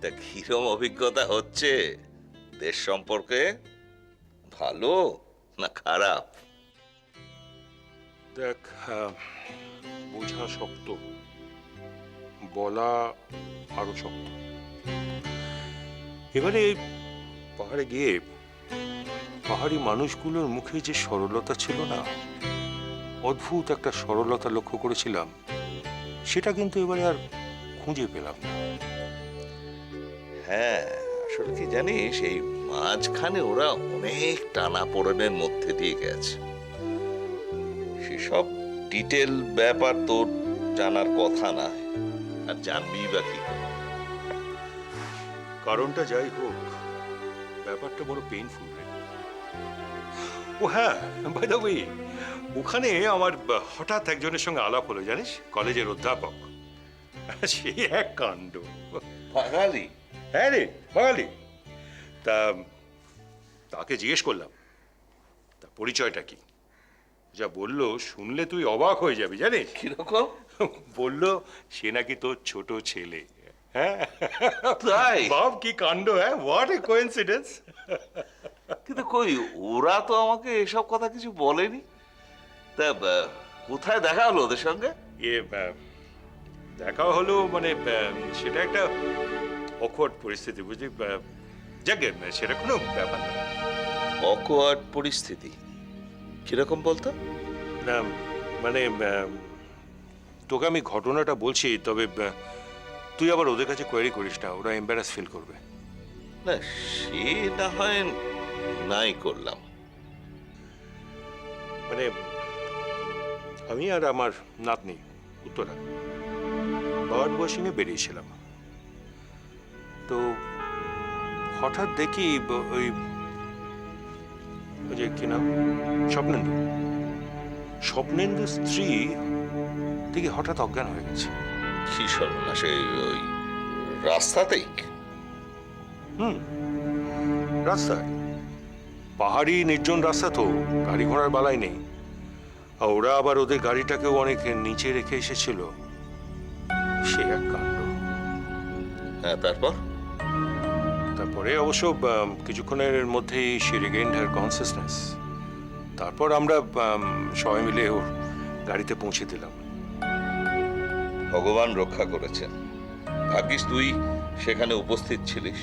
তা কিরম অভিজ্ঞতা হচ্ছে দেশ সম্পর্কে? ভালো না খারাপ? দেখ, বোঝা শক্ত, বলা আরো শক্ত। এবারে পাহাড়ে গিয়ে পাহাড়ি মানুষগুলোর মুখে যে সরলতা ছিল না, অদ্ভুত একটা সরলতা লক্ষ্য করেছিলাম, সেটা কিন্তু এবারে আর খুঁজে পেলাম না। হ্যাঁ, আসলে কি জানিস, এই মাঝখানে ওরা অনেক টানাপোড়েনের মধ্যে দিয়ে গেছে। সেসব ডিটেল ব্যাপার তোর জানার কথা না, আর জানবি বা কি করে? কারণটা যাই হোক, ব্যাপারটা বড় পেইনফুল রে। ও হ্যাঁ, বাই দ্য ওয়ে, ওখানে আমার হঠাৎ একজনের সঙ্গে আলাপ হলো জানিস, কলেজের অধ্যাপক। সে এক কাণ্ড। বাঙালি? হ্যাঁ রে, বাঙালি। তা তাকে জিজ্ঞেস করলাম তা পরিচয়টা কি। যা বললো শুনলে তুই অবাক হয়ে যাবি জানিস। কিরকম? বললো সে নাকি তোর ছোট ছেলে। হ্যাঁ, তাই? বাপ কি কাণ্ড! হ্যাঁ, হোয়াট এ কোইন্সিডেন্স। কিন্তু কই, ওরা তো আমাকে এসব কথা কিছু বলেনি। তা কোথায় দেখা হলো ওদের সঙ্গে? দেখা হলো মানে সেটা একটা অকওয়ার্ড পরিস্থিতি, বুঝলি। যাকে সেটা কোনো ব্যাপার না। অকওয়ার্ড পরিস্থিতি কিরকম বলতো? না মানে তোকে আমি ঘটনাটা বলছি, তবে তুই আবার ওদের কাছে কোয়েরি করিস না, ওরা এম্বারাস ফিল করবে। না, সে না হয় নাই করলাম। মানে আমি আর আমার নাতনি উত্তরা বার্ড ওয়াশিংয়ে বেরিয়েছিলাম, তো হঠাৎ দেখি ওই যে কি নাম, স্বপ্নেন্দু, স্বপ্নেন্দুর স্ত্রী দেখি হঠাৎ অজ্ঞান হয়ে গেছে। কি সর্বনাশ! ওই রাস্তাতেই? রাস্তায়, পাহাড়ি নির্জন রাস্তা তো, গাড়ি ঘোড়ার বালাই নেই। আর ওরা আবার ওদের গাড়িটাকেও অনেক নিচে রেখে এসেছিল। সে এক কাণ্ড। হ্যাঁ, তারপরে অবশ্য কিছুক্ষণের মধ্যেই সে রিগেইনড হার কনসিয়াসনেস। তারপর আমরা সবাই মিলে ওর গাড়িতে পৌঁছে দিলাম। ভগবান রক্ষা করেছেন। ভাগ্যিস তুই সেখানে উপস্থিত ছিলিস।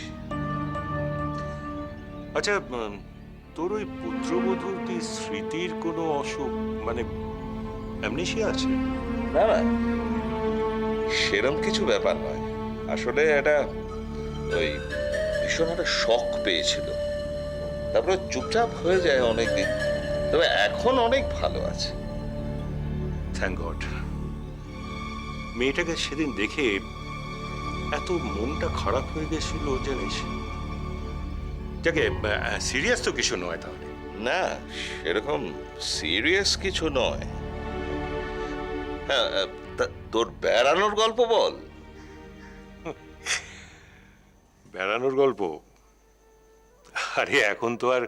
আচ্ছা, তোর ওই পুত্রবধূর কি স্মৃতির কোনো অসুখ, মানে অ্যামনেশিয়া আছে? না না, সেরম কিছু ব্যাপার নয়। আসলে এটা ওই ভীষণ একটা শক পেয়েছিল, তারপরে চুপচাপ হয়ে যায় অনেকদিন। তবে এখন অনেক ভালো আছে। Thank god. মেয়েটাকে সেদিন দেখে এত মনটা খারাপ হয়ে গেছিল জানিস। যাকে সিরিয়াস তো কিছু নয় তাহলে? না, সেরকম সিরিয়াস কিছু নয়। হ্যাঁ, তোর বেড়ানোর গল্প বল। বেড়ানোর গল্প? আরে এখন তো আর